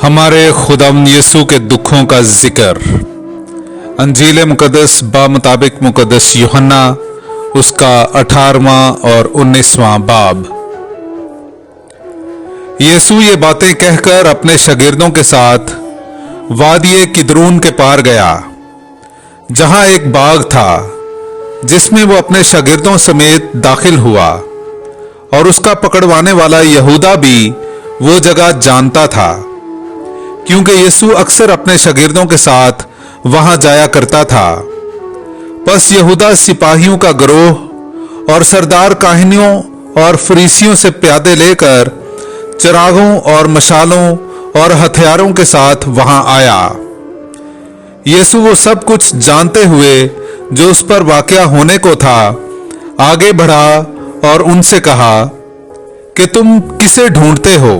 हमारे खुदावंद यीशु के दुखों का जिक्र। अंजील मुकद्दस बा मुताबिक मुकद्दस यूहन्ना उसका 18वां और 19वां बाब। यीशु ये बातें कहकर अपने शागिर्दों के साथ वादिये किद्रून के पार गया, जहां एक बाग था जिसमें वो अपने शागिर्दों समेत दाखिल हुआ, और उसका पकड़वाने वाला यहूदा भी वो जगह जानता था, क्योंकि यीशु अक्सर अपने शागिर्दों के साथ वहां जाया करता था। बस यहूदा सिपाहियों का गिरोह और सरदार काहनियों और फरीसियों से प्यादे लेकर चिरागों और मशालों और हथियारों के साथ वहां आया। यीशु वो सब कुछ जानते हुए जो उस पर वाक़या होने को था, आगे बढ़ा और उनसे कहा कि तुम किसे ढूंढते हो?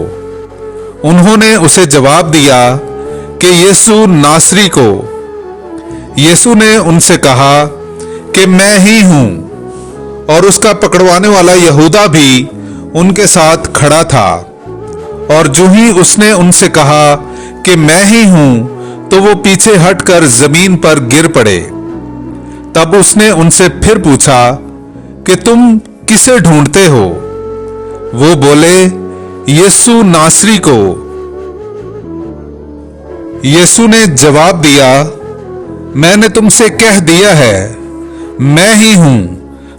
उन्होंने उसे जवाब दिया कि यीशु नासरी को। यीशु ने उनसे कहा कि मैं ही हूं, और उसका पकड़वाने वाला यहूदा भी उनके साथ खड़ा था। और जो ही उसने उनसे कहा कि मैं ही हूं, तो वो पीछे हटकर जमीन पर गिर पड़े। तब उसने उनसे फिर पूछा कि तुम किसे ढूंढते हो? वो बोले, यीशु नासरी को। यीशु ने जवाब दिया, मैंने तुमसे कह दिया है, मैं ही हूं।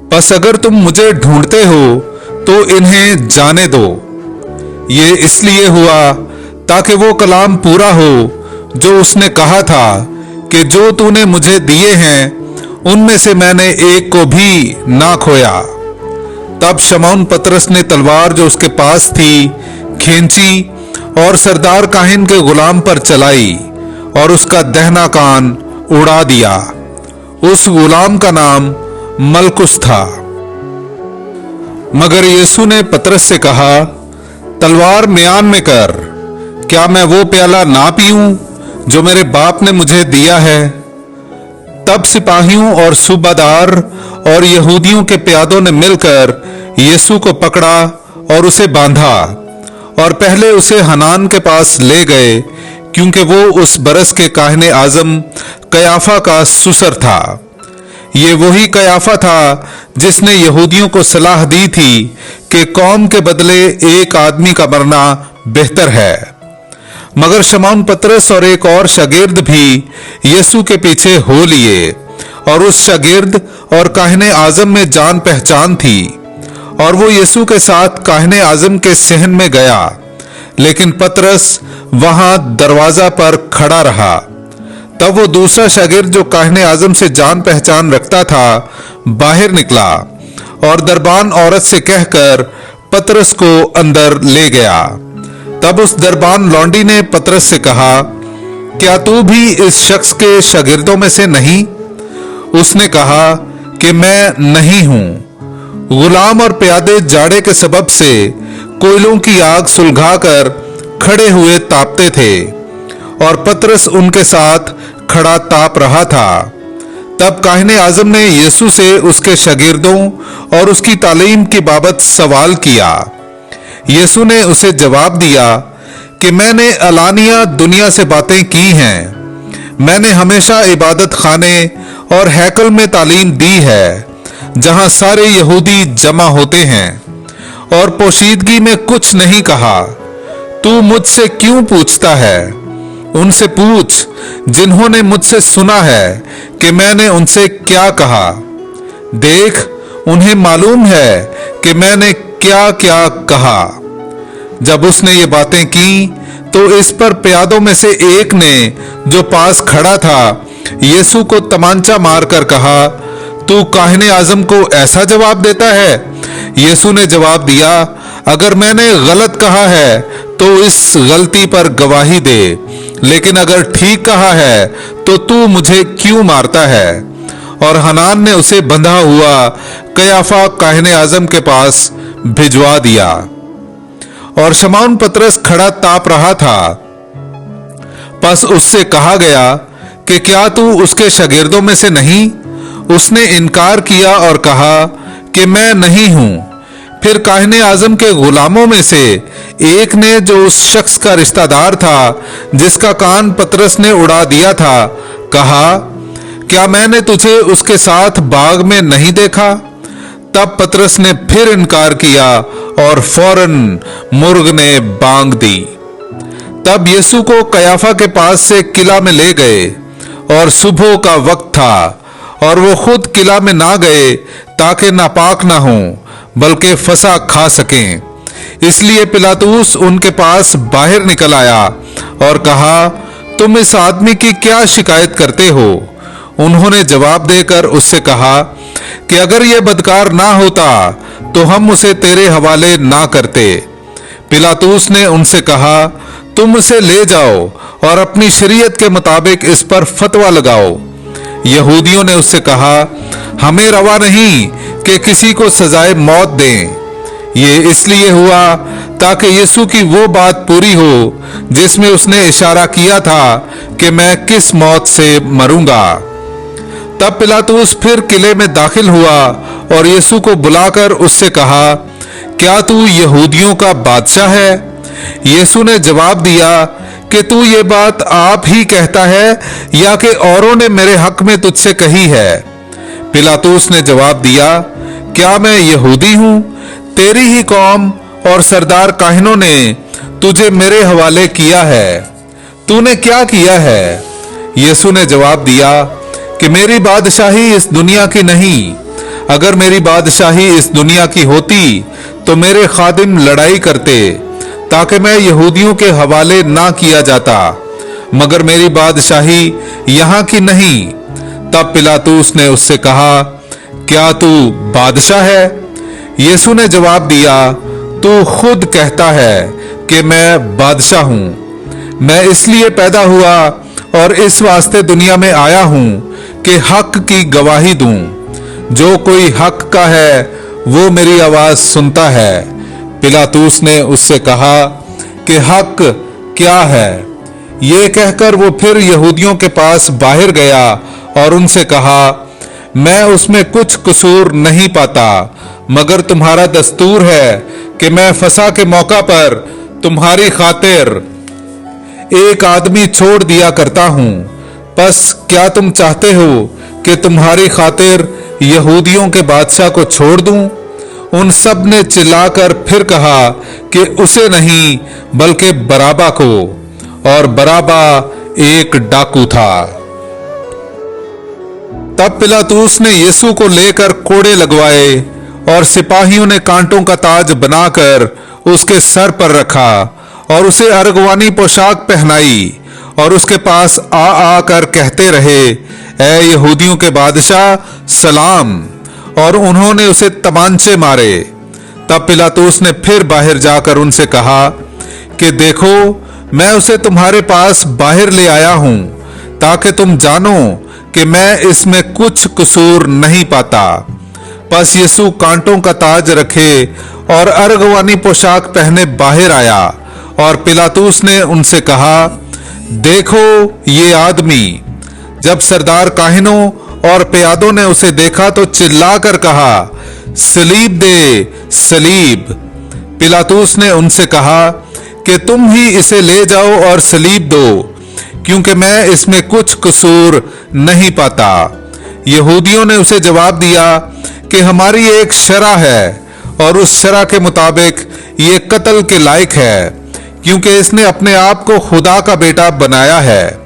बस अगर तुम मुझे ढूंढते हो तो इन्हें जाने दो। ये इसलिए हुआ ताकि वो कलाम पूरा हो जो उसने कहा था कि जो तूने मुझे दिए हैं उनमें से मैंने एक को भी ना खोया। तब शमौन पतरस ने तलवार जो उसके पास थी खींची और सरदार काहिन के गुलाम पर चलाई और उसका दहना कान उड़ा दिया। उस गुलाम का नाम मलकुस था। मगर यीशु ने पतरस से कहा, तलवार म्यान में कर। क्या मैं वो प्याला ना पीऊं जो मेरे बाप ने मुझे दिया है? तब सिपाहियों और सूबादार और यहूदियों के प्यादों ने मिलकर यीशु को पकड़ा और उसे बांधा, और पहले उसे हनान के पास ले गए, क्योंकि वो उस बरस के काहने आजम कयाफा का सुसर था। ये वही कयाफा था जिसने यहूदियों को सलाह दी थी कि कौम के बदले एक आदमी का मरना बेहतर है। मगर शमौन पतरस और एक और शागिर्द भी यीशु के पीछे हो लिए, और उस शागिर्द और काहने आजम में जान पहचान थी, और वो यीशु के साथ काहने आजम के सहन में गया। लेकिन पतरस वहां दरवाजा पर खड़ा रहा। तब वो दूसरा शागिर्द जो काहने आजम से जान पहचान रखता था बाहर निकला और दरबान औरत से कहकर पतरस को अंदर ले गया। तब उस दरबान लौंडी ने पतरस से कहा, क्या तू भी इस शख्स के शागिर्दों में से नहीं? उसने कहा कि मैं नहीं हूं। गुलाम और प्यादे जाड़े के सबब से कोयलों की आग सुलगाकर खड़े हुए तापते थे, और पतरस उनके साथ खड़ा ताप रहा था। तब काहिने आजम ने यीशु से उसके शागिर्दों और उसकी तालीम की बाबत सवाल किया। यीशु ने उसे जवाब दिया कि मैंने अलानिया दुनिया से बातें की हैं। मैंने हमेशा इबादत खाने और हैकल में तालीम दी है, जहां सारे यहूदी जमा होते हैं, और पोशीदगी में कुछ नहीं कहा। तू मुझसे क्यों पूछता है? उनसे पूछ जिन्होंने मुझसे सुना है कि मैंने उनसे क्या कहा। देख, उन्हें मालूम है कि मैंने क्या क्या कहा। जब उसने ये बातें की तो इस पर प्यादों में से एक ने जो पास खड़ा था यीशु को तमांचा मारकर कहा, तू काहिने आजम को ऐसा जवाब देता है? यीशु ने जवाब दिया, अगर मैंने गलत कहा है तो इस गलती पर गवाही दे, लेकिन अगर ठीक कहा है तो तू मुझे क्यों मारता है? और हनान ने उसे बंधा हुआ कयाफा काहिने आजम के पास भिजवा दिया। और शमौन पतरस खड़ा ताप रहा था। बस उससे कहा गया कि क्या तू उसके शागिर्दों में से नहीं? उसने इनकार किया और कहा कि मैं नहीं हूं। फिर काहिन आजम के गुलामों में से एक ने, जो उस शख्स का रिश्तेदार था जिसका कान पतरस ने उड़ा दिया था, कहा, क्या मैंने तुझे उसके साथ बाग में नहीं देखा? तब पतरस ने फिर इनकार किया और फौरन मुर्ग ने बांग दी। तब यीशु को कयाफा के पास से किला में ले गए और सुबह का वक्त था, और वो खुद किला में ना गए ताकि नापाक ना हो, बल्कि फसा खा सकें। इसलिए पिलातुस उनके पास बाहर निकल आया और कहा, तुम इस आदमी की क्या शिकायत करते हो? उन्होंने जवाब देकर उससे कहा कि अगर ये बदकार ना होता तो हम उसे तेरे हवाले ना करते। पिलातुस ने उनसे कहा, तुम उसे ले जाओ और अपनी शरीयत के मुताबिक इस पर फतवा लगाओ। यहूदियों ने उससे कहा, हमें रवा नहीं कि किसी को सजाए मौत दें। ये इसलिए हुआ ताकि यीशु की वो बात पूरी हो जिसमें उसने इशारा किया था कि मैं किस मौत से मरूंगा। तब पिलातुस फिर किले में दाखिल हुआ और यीशु को बुलाकर उससे कहा, क्या तू यहूदियों का बादशाह है? यीशु ने जवाब दिया कि तू ये बात आप ही कहता है या कि औरों ने मेरे हक में तुझसे कही है? पिलातुस ने जवाब दिया, क्या मैं यहूदी हूं? तेरी ही कौम और सरदार काहिनों ने तुझे मेरे हवाले किया है। तूने क्या किया है? यीशु ने जवाब दिया कि मेरी बादशाही इस दुनिया की नहीं। अगर मेरी बादशाही इस दुनिया की होती तो मेरे खादिम लड़ाई करते ताकि मैं यहूदियों के हवाले ना किया जाता, मगर मेरी बादशाही यहाँ की नहीं। तब पिलातुस ने उससे कहा, क्या तू बादशाह है? यीशु ने जवाब दिया, तू खुद कहता है कि मैं बादशाह हूं। मैं इसलिए पैदा हुआ और इस वास्ते दुनिया में आया हूं कि हक की गवाही दूं। जो कोई हक का है वो मेरी आवाज सुनता है। पिलातुस ने उससे कहा कि हक क्या है? ये कहकर वो फिर यहूदियों के पास बाहर गया और उनसे कहा, मैं उसमें कुछ कसूर नहीं पाता, मगर तुम्हारा दस्तूर है कि मैं फसा के मौका पर तुम्हारी खातिर एक आदमी छोड़ दिया करता हूं। बस क्या तुम चाहते हो कि तुम्हारी खातिर यहूदियों के बादशाह को छोड़ दूं? उन सब ने चिल्लाकर फिर कहा कि उसे नहीं बल्कि बराबा को, और बराबा एक डाकू था। तब पिलातुस ने यीशु को लेकर कोड़े लगवाए और सिपाहियों ने कांटों का ताज बनाकर उसके सर पर रखा और उसे अर्गवानी पोशाक पहनाई और उसके पास आ आकर कहते रहे, ऐ यहूदियों के बादशाह सलाम, और उन्होंने उसे तमांचे मारे। तब पिलातुस ने फिर बाहर जाकर उनसे कहा कि देखो, मैं उसे तुम्हारे पास बाहर ले आया हूं ताकि तुम जानो कि मैं इसमें कुछ कसूर नहीं पाता। बस यीशु कांटों का ताज रखे और अर्गवानी पोशाक पहने बाहर आया, और पिलातुस ने उनसे कहा, देखो ये आदमी। जब सरदार काहिनों और प्यादों ने उसे देखा तो चिल्लाकर कहा, सलीब दे, सलीब। पिलातुस ने उनसे कहा कि तुम ही इसे ले जाओ और सलीब दो, क्योंकि मैं इसमें कुछ कसूर नहीं पाता। यहूदियों ने उसे जवाब दिया कि हमारी एक शरा है और उस शरा के मुताबिक ये कत्ल के लायक है, क्योंकि इसने अपने आप को खुदा का बेटा बनाया है।